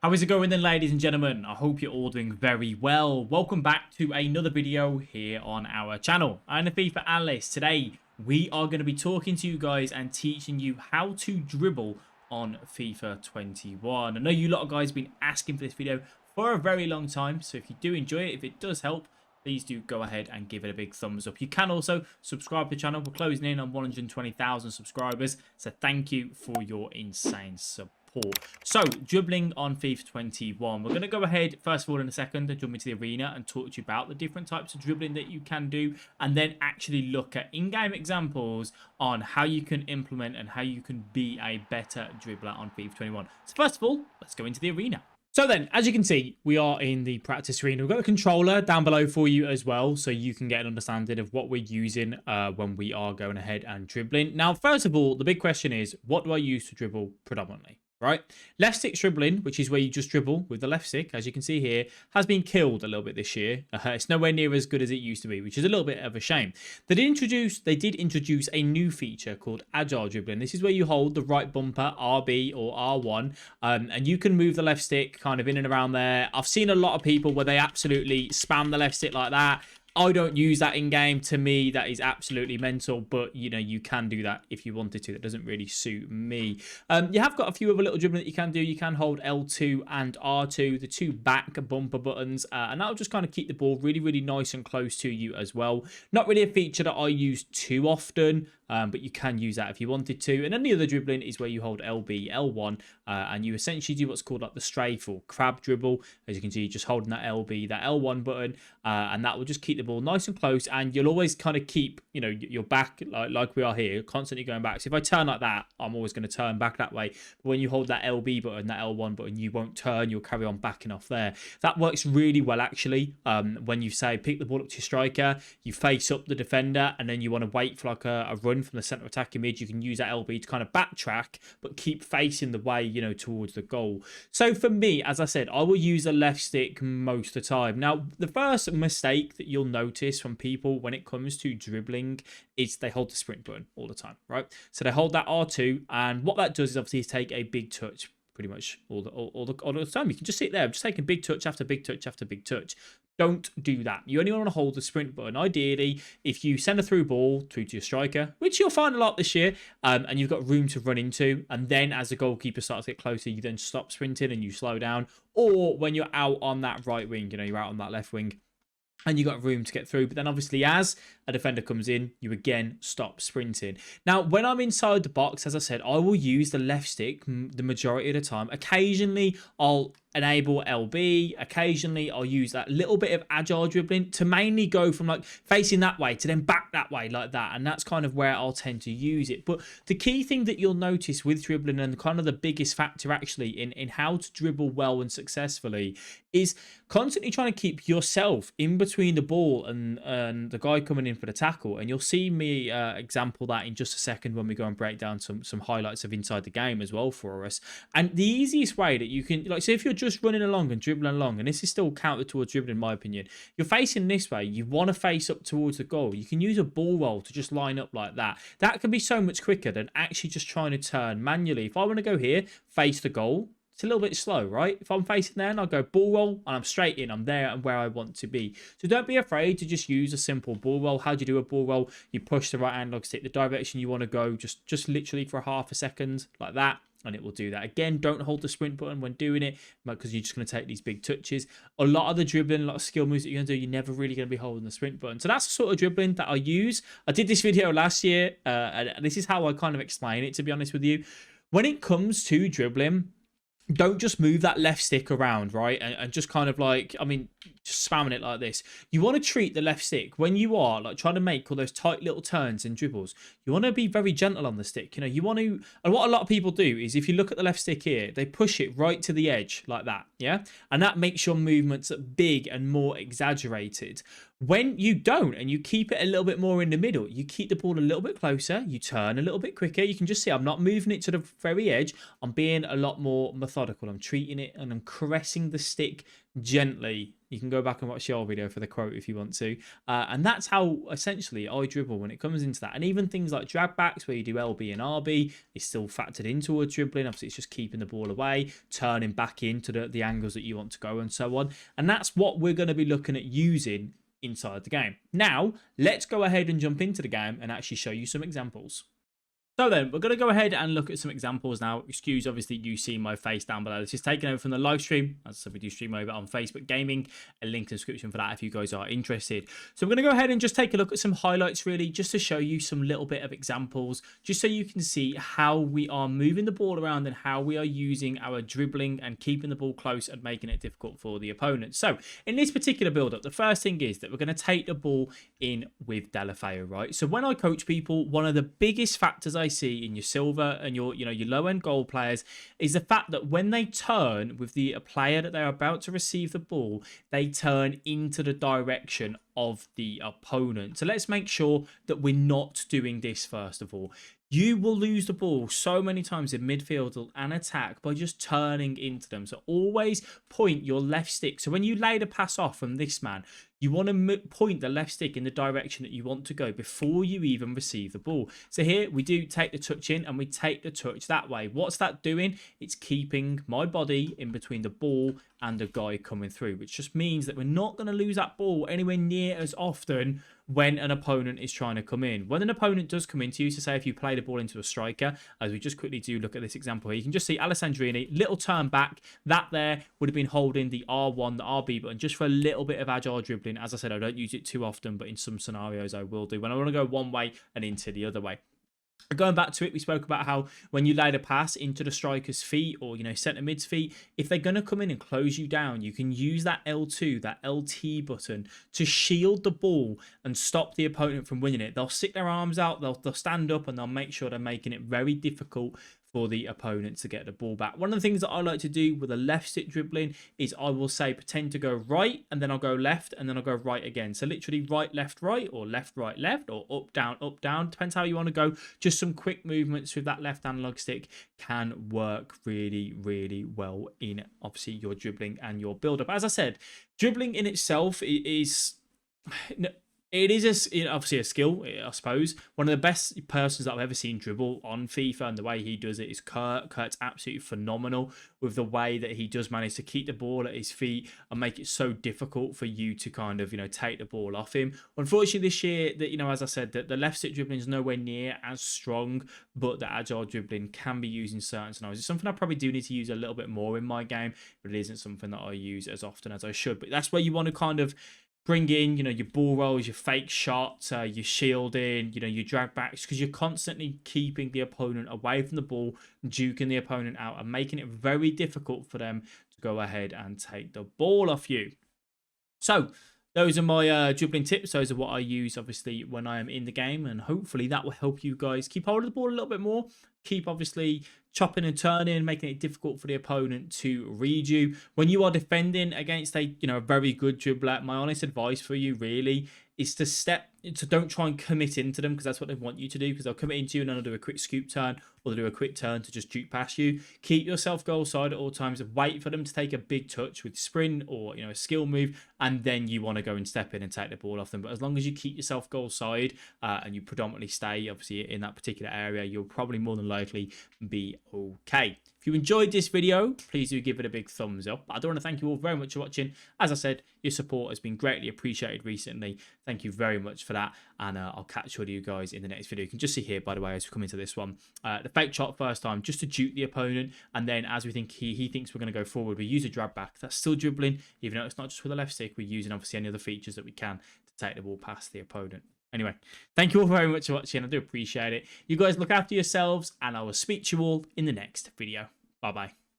How is it going then, ladies and gentlemen? I hope you're all doing very well. Welcome back to another video here on our channel. I'm the FIFA Analyst. Today, we are going to be talking to you guys and teaching you how to dribble on FIFA 21. I know you lot of guys have been asking for this video for a very long time, so if you do enjoy it, if it does help, please do go ahead and give it a big thumbs up. You can also subscribe to the channel. We're closing in on 120,000 subscribers, so thank you for your insane support. So, dribbling on FIFA 21. We're going to go ahead, first of all, in a second, and jump into the arena and talk to you about the different types of dribbling that you can do, and then actually look at in-game examples on how you can implement and how you can be a better dribbler on FIFA 21. So, first of all, let's go into the arena. So then, as you can see, we are in the practice arena. We've got the controller down below for you as well, so you can get an understanding of what we're using when we are going ahead and dribbling. Now, first of all, the big question is, what do I use to dribble predominantly? Right, left stick dribbling, which is where you just dribble with the left stick, as you can see here, has been killed a little bit this year. It's nowhere near as good as it used to be, which is a little bit of a shame. They did introduce a new feature called Agile Dribbling. This is where you hold the right bumper, RB or R1, and you can move the left stick kind of in and around there. I've seen a lot of people where they absolutely spam the left stick like that. I don't use that in game. To me, that is absolutely mental, but you know, you can do that if you wanted to. That doesn't really suit me. You have got a few other little dribbling that you can do. You can hold L2 and R2, the two back bumper buttons, and that'll just kind of keep the ball really, really nice and close to you as well. Not really a feature that I use too often, but you can use that if you wanted to. And then the other dribbling is where you hold LB, L1, and you essentially do what's called like the strafe or crab dribble. As you can see, just holding that LB, that L1 button, and that will just keep the ball nice and close, and you'll always kind of keep, you know, your back like we are here, constantly going back. So if I turn like that, I'm always going to turn back that way. But when you hold that LB button, that L1 button, you won't turn, you'll carry on backing off there. That works really well actually. When you say pick the ball up to your striker, you face up the defender, and then you want to wait for like a run from the centre attacking mid, you can use that LB to kind of backtrack, but keep facing the way, you know, towards the goal. So for me, as I said, I will use the left stick most of the time. Now, the first mistake that you'll notice from people when it comes to dribbling is they hold the sprint button all the time, right? So they hold that R2, and what that does is obviously take a big touch pretty much all the time. You can just sit there, just taking big touch after big touch after big touch. Don't do that. You only want to hold the sprint button. Ideally, if you send a through ball through to your striker, which you'll find a lot this year, and you've got room to run into, and then as the goalkeeper starts to get closer, you then stop sprinting and you slow down. Or when you're out on that right wing, you know, you're out on that left wing, and you got room to get through. But then obviously as a defender comes in, you again stop sprinting. Now, when I'm inside the box, as I said, I will use the left stick the majority of the time. Occasionally, I'll enable LB. Occasionally, I'll use that little bit of agile dribbling to mainly go from like facing that way to then back that way like that. And that's kind of where I'll tend to use it. But the key thing that you'll notice with dribbling, and kind of the biggest factor actually in how to dribble well and successfully, is constantly trying to keep yourself in between the ball and the guy coming in for the tackle. And you'll see me example that in just a second when we go and break down some highlights of inside the game as well for us. And the easiest way that you can, like, so if you're just running along and dribbling along, and this is still counted towards dribbling in my opinion, you're facing this way, you want to face up towards the goal, you can use a ball roll to just line up like that. That can be so much quicker than actually just trying to turn manually. If I want to go here, face the goal, it's a little bit slow, right? If I'm facing there and I go ball roll and I'm straight in, I'm there and where I want to be. So don't be afraid to just use a simple ball roll. How do you do a ball roll? You push the right analog stick the direction you want to go, just literally for half a second like that, and it will do that. Again, don't hold the sprint button when doing it, because you're just going to take these big touches. A lot of the dribbling, a lot of skill moves that you're going to do, you're never really going to be holding the sprint button. So that's the sort of dribbling that I use. I did this video last year, and this is how I kind of explain it, to be honest with you. When it comes to dribbling, don't just move that left stick around, right? And just kind of like, I mean, just spamming it like this. You want to treat the left stick, when you are like trying to make all those tight little turns and dribbles, you want to be very gentle on the stick. You know, you want to, and what a lot of people do is, if you look at the left stick here, they push it right to the edge like that, yeah? And that makes your movements big and more exaggerated. When you don't and you keep it a little bit more in the middle, you keep the ball a little bit closer, you turn a little bit quicker. You can just see I'm not moving it to the very edge. I'm being a lot more methodical. I'm treating it and I'm caressing the stick gently. You can go back and watch the old video for the quote if you want to. And that's how essentially I dribble when it comes into that. And even things like drag backs where you do LB and RB is still factored into a dribbling. Obviously, it's just keeping the ball away, turning back into the angles that you want to go and so on. And that's what we're going to be looking at using inside the game. Now, let's go ahead and jump into the game and actually show you some examples. So then, we're going to go ahead and look at some examples now. Excuse, obviously, you see my face down below. This is taken over from the live stream. As I said, we do stream over on Facebook Gaming. A link in the description for that if you guys are interested. So I'm going to go ahead and just take a look at some highlights, really, just to show you some little bit of examples, just so you can see how we are moving the ball around and how we are using our dribbling and keeping the ball close and making it difficult for the opponent. So in this particular build-up, the first thing is that we're going to take the ball in with Delafeu, right? So when I coach people, one of the biggest factors I see in your silver and your low-end goal players is the fact that when they turn with the player that they're about to receive the ball, they turn into the direction of the opponent. So let's make sure that we're not doing this first of all. You will lose the ball so many times in midfield and attack by just turning into them. So always point your left stick. So when you lay the pass off from this man, you want to point the left stick in the direction that you want to go before you even receive the ball. So here we do take the touch in and we take the touch that way. What's that doing? It's keeping my body in between the ball and the guy coming through, which just means that we're not going to lose that ball anywhere near as often when an opponent is trying to come in. When an opponent does come into you, so say if you play the ball into a striker, as we just quickly do look at this example here, you can just see Alessandrini, little turn back, that there would have been holding the R1, the RB button, just for a little bit of agile dribbling. As I said, I don't use it too often, but in some scenarios I will do when I want to go one way and into the other way. Going back to it, we spoke about how when you lay the pass into the striker's feet or, centre mid's feet, if they're going to come in and close you down, you can use that L2, that LT button to shield the ball and stop the opponent from winning it. They'll stick their arms out, they'll stand up and they'll make sure they're making it very difficult for the opponent to get the ball back. One of the things that I like to do with a left stick dribbling is I will say pretend to go right and then I'll go left and then I'll go right again. So literally right, left, or left, left, or up, down. Depends how you want to go. Just some quick movements with that left analog stick can work really, really well in obviously your dribbling and your build up. As I said, dribbling in itself is... It is obviously a skill, I suppose. One of the best persons that I've ever seen dribble on FIFA, and the way he does it is Kurt. Kurt's absolutely phenomenal with the way that he does manage to keep the ball at his feet and make it so difficult for you to kind of, take the ball off him. Unfortunately, this year, that as I said, that the left stick dribbling is nowhere near as strong, but the agile dribbling can be used in certain scenarios. It's something I probably do need to use a little bit more in my game, but it isn't something that I use as often as I should. But that's where you want to kind of bring in, your ball rolls, your fake shots, your shielding, your drag backs, because you're constantly keeping the opponent away from the ball, juking the opponent out and making it very difficult for them to go ahead and take the ball off you. So those are my dribbling tips. Those are what I use, obviously, when I am in the game. And hopefully that will help you guys keep hold of the ball a little bit more. Keep, obviously, chopping and turning, making it difficult for the opponent to read you. When you are defending against a very good dribbler, my honest advice for you, really, is to don't try and commit into them, because that's what they want you to do, because they'll commit into you and then they'll do a quick scoop turn or they'll do a quick turn to just juke past you. Keep yourself goal side at all times. Wait for them to take a big touch with sprint or a skill move, and then you want to go and step in and take the ball off them. But as long as you keep yourself goal side and you predominantly stay obviously in that particular area, you'll probably more than likely be okay. If you enjoyed this video, please do give it a big thumbs up. I do want to thank you all very much for watching. As I said, your support has been greatly appreciated recently. Thank you very much for that. And I'll catch you guys in the next video. You can just see here, by the way, as we come into this one, the fake shot first time, just to juke the opponent. And then as we think he thinks we're going to go forward, we use a drag back. That's still dribbling, even though it's not just with the left stick. We're using obviously any other features that we can to take the ball past the opponent. Anyway, thank you all very much for watching. I do appreciate it. You guys look after yourselves, and I will speak to you all in the next video. Bye-bye.